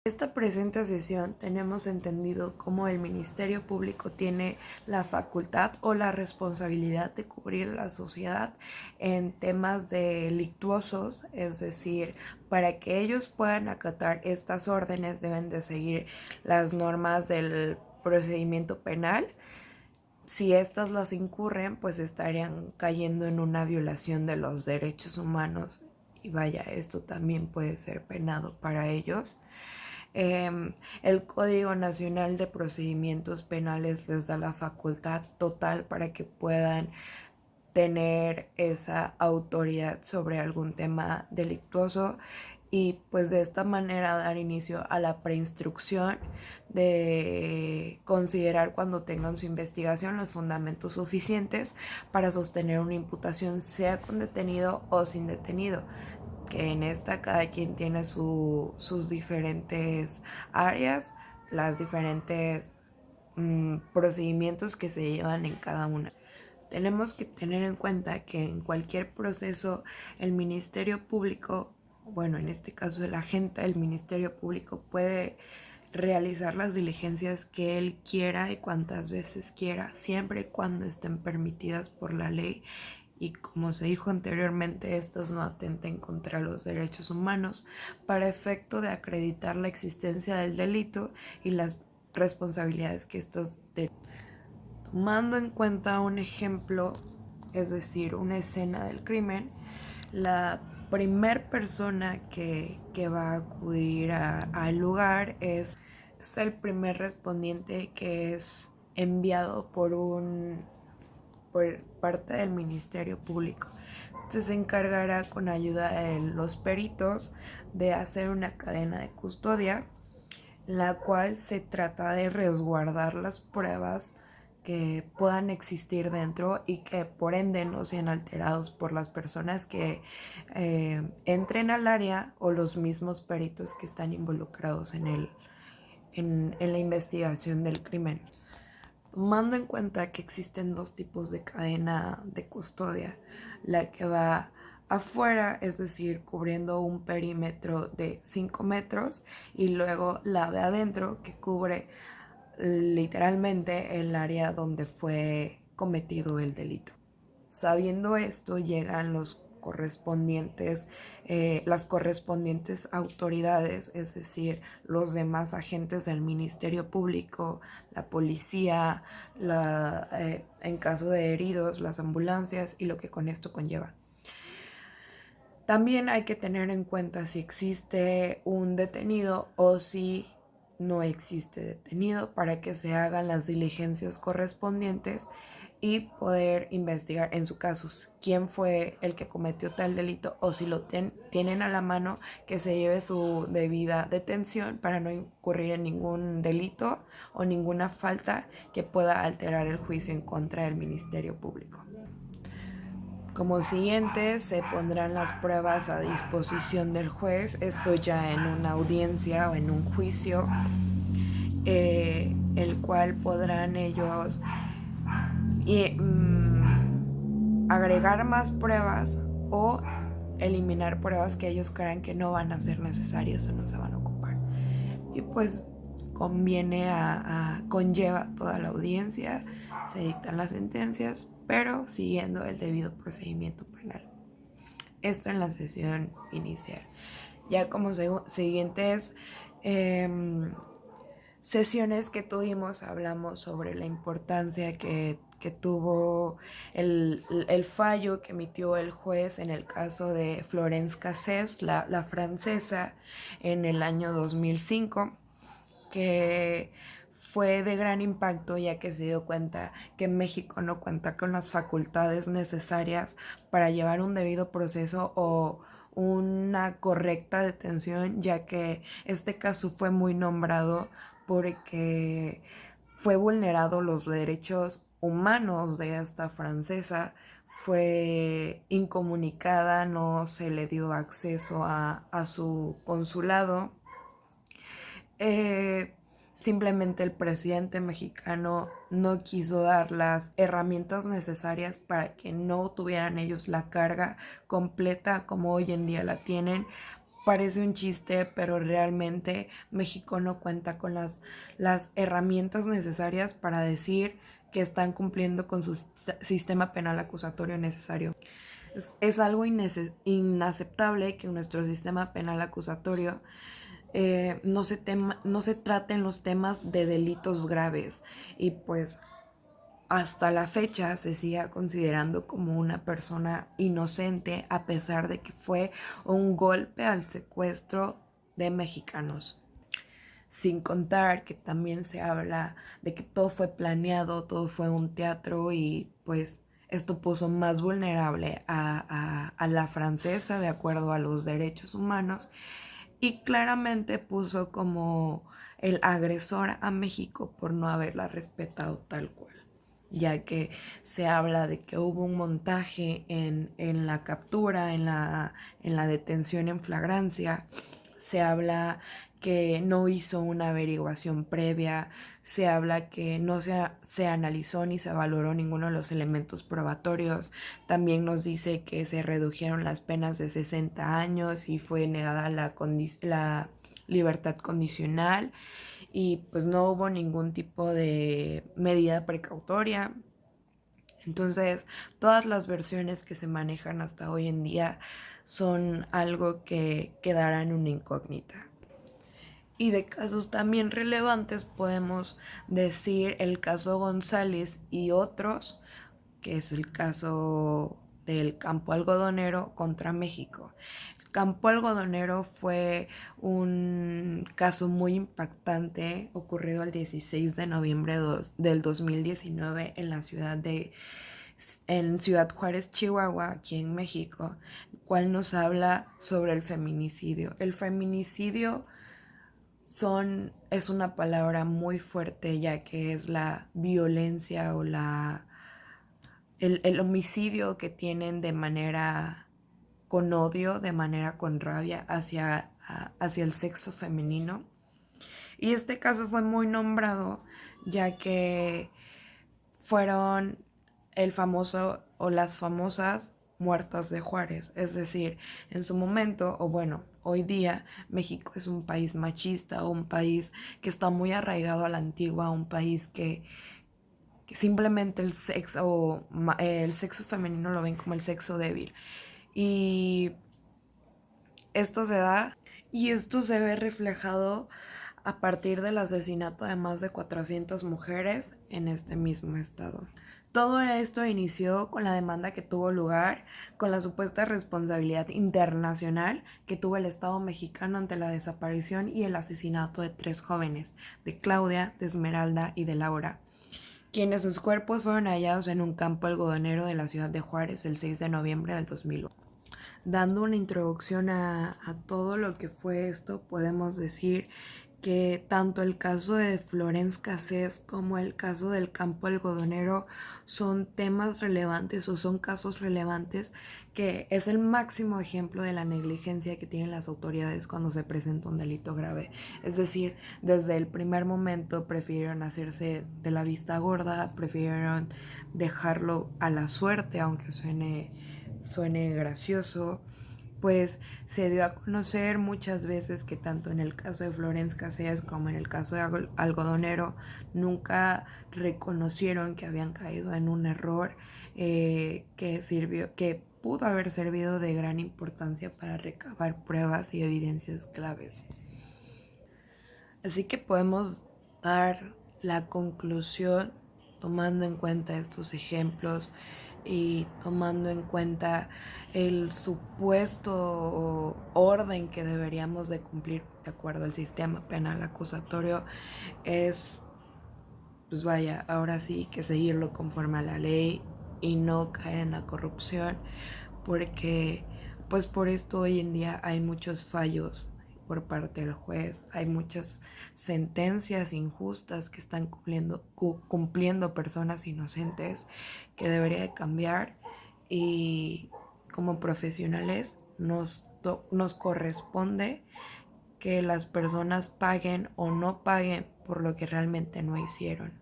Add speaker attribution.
Speaker 1: Esta presente sesión tenemos entendido cómo el Ministerio Público tiene la facultad o la responsabilidad de cubrir a la sociedad en temas delictuosos, es decir, para que ellos puedan acatar estas órdenes deben de seguir las normas del procedimiento penal. Si estas las incurren, pues estarían cayendo en una violación de los derechos humanos y vaya, esto también puede ser penado para ellos. El Código Nacional de Procedimientos Penales les da la facultad total para que puedan tener esa autoridad sobre algún tema delictuoso y pues de esta manera dar inicio a la preinstrucción de considerar cuando tengan su investigación los fundamentos suficientes para sostener una imputación sea con detenido o sin detenido, que en esta cada quien tiene sus diferentes áreas, las diferentes procedimientos que se llevan en cada una. Tenemos que tener en cuenta que en cualquier proceso el Ministerio Público, bueno, en este caso el agente del Ministerio Público puede realizar las diligencias que él quiera y cuantas veces quiera, siempre y cuando estén permitidas por la ley y, como se dijo anteriormente, estos no atenten contra los derechos humanos para efecto de acreditar la existencia del delito y las responsabilidades que estos tomando en cuenta un ejemplo, es decir, una escena del crimen, la primer persona que va a acudir al lugar es el primer respondiente que es enviado por parte del Ministerio Público. Este se encargará con ayuda de los peritos de hacer una cadena de custodia, la cual se trata de resguardar las pruebas que puedan existir dentro y que por ende no sean alterados por las personas que entren al área o los mismos peritos que están involucrados en la investigación del crimen. Tomando en cuenta que existen dos tipos de cadena de custodia, la que va afuera, es decir, cubriendo un perímetro de 5 metros, y luego la de adentro que cubre literalmente el área donde fue cometido el delito. Sabiendo esto, llegan las correspondientes autoridades, es decir, los demás agentes del Ministerio Público, la policía, en caso de heridos, las ambulancias y lo que con esto conlleva. También hay que tener en cuenta si existe un detenido o si no existe detenido para que se hagan las diligencias correspondientes y poder investigar en su caso quién fue el que cometió tal delito o si lo tienen a la mano, que se lleve su debida detención para no incurrir en ningún delito o ninguna falta que pueda alterar el juicio en contra del Ministerio Público. Como siguiente se pondrán las pruebas a disposición del juez, esto ya en una audiencia o en un juicio, el cual podrán ellos agregar más pruebas o eliminar pruebas que ellos crean que no van a ser necesarias o no se van a ocupar. Y pues conlleva toda la audiencia, se dictan las sentencias, pero siguiendo el debido procedimiento penal. Esto en la sesión inicial. Ya como siguientes sesiones que tuvimos, hablamos sobre la importancia que tuvo el fallo que emitió el juez en el caso de Florence Cassés, la francesa, en el año 2005, que fue de gran impacto ya que se dio cuenta que México no cuenta con las facultades necesarias para llevar un debido proceso o una correcta detención, ya que este caso fue muy nombrado porque fue vulnerado los derechos humanos de esta francesa, fue incomunicada, no se le dio acceso a su consulado. Simplemente el presidente mexicano no quiso dar las herramientas necesarias para que no tuvieran ellos la carga completa como hoy en día la tienen parece un chiste, pero realmente México no cuenta con las herramientas necesarias para decir que están cumpliendo con su sistema penal acusatorio necesario. Es algo inaceptable que nuestro sistema penal acusatorio no se traten los temas de delitos graves, y pues hasta la fecha se siga considerando como una persona inocente, a pesar de que fue un golpe al secuestro de mexicanos. Sin contar que también se habla de que todo fue planeado, todo fue un teatro, y pues esto puso más vulnerable a la francesa de acuerdo a los derechos humanos, y claramente puso como el agresor a México por no haberla respetado tal cual, ya que se habla de que hubo un montaje en la captura, en la detención en flagrancia. Se habla que no hizo una averiguación previa, se habla que no se analizó ni se valoró ninguno de los elementos probatorios. También nos dice que se redujeron las penas de 60 años y fue negada la libertad condicional, y pues no hubo ningún tipo de medida precautoria. Entonces, todas las versiones que se manejan hasta hoy en día son algo que quedará en una incógnita. Y de casos también relevantes podemos decir el caso González y otros, que es el caso del campo algodonero contra México. El campo algodonero fue un caso muy impactante ocurrido el 16 de noviembre del 2019 en Ciudad Juárez, Chihuahua, aquí en México, el cual nos habla sobre el feminicidio. El feminicidio es una palabra muy fuerte, ya que es la violencia o el homicidio que tienen de manera con odio, de manera con rabia hacia el sexo femenino. Y este caso fue muy nombrado, ya que fueron el famoso o las famosas muertas de Juárez. Es decir, en su momento, o bueno, hoy día México es un país machista, un país que está muy arraigado a la antigua, un país que simplemente el sexo femenino lo ven como el sexo débil. Y esto se da y esto se ve reflejado a partir del asesinato de más de 400 mujeres en este mismo estado. Todo esto inició con la demanda que tuvo lugar con la supuesta responsabilidad internacional que tuvo el Estado mexicano ante la desaparición y el asesinato de 3 jóvenes, de Claudia, de Esmeralda y de Laura, quienes sus cuerpos fueron hallados en un campo algodonero de la ciudad de Juárez el 6 de noviembre del 2001. Dando una introducción a todo lo que fue esto, podemos decir que tanto el caso de Florence Cassés como el caso del campo algodonero son temas relevantes o son casos relevantes, que es el máximo ejemplo de la negligencia que tienen las autoridades cuando se presenta un delito grave. Es decir, desde el primer momento prefirieron hacerse de la vista gorda, prefirieron dejarlo a la suerte, aunque suene gracioso. Pues se dio a conocer muchas veces que tanto en el caso de Florence Cassés como en el caso de Algodonero nunca reconocieron que habían caído en un error que pudo haber servido de gran importancia para recabar pruebas y evidencias claves. Así que podemos dar la conclusión tomando en cuenta estos ejemplos y tomando en cuenta el supuesto orden que deberíamos de cumplir de acuerdo al sistema penal acusatorio, es, pues vaya, ahora sí que seguirlo conforme a la ley y no caer en la corrupción, porque pues por esto hoy en día hay muchos fallos por parte del juez, hay muchas sentencias injustas que están cumpliendo personas inocentes, que debería de cambiar, y como profesionales nos corresponde que las personas paguen o no paguen por lo que realmente no hicieron.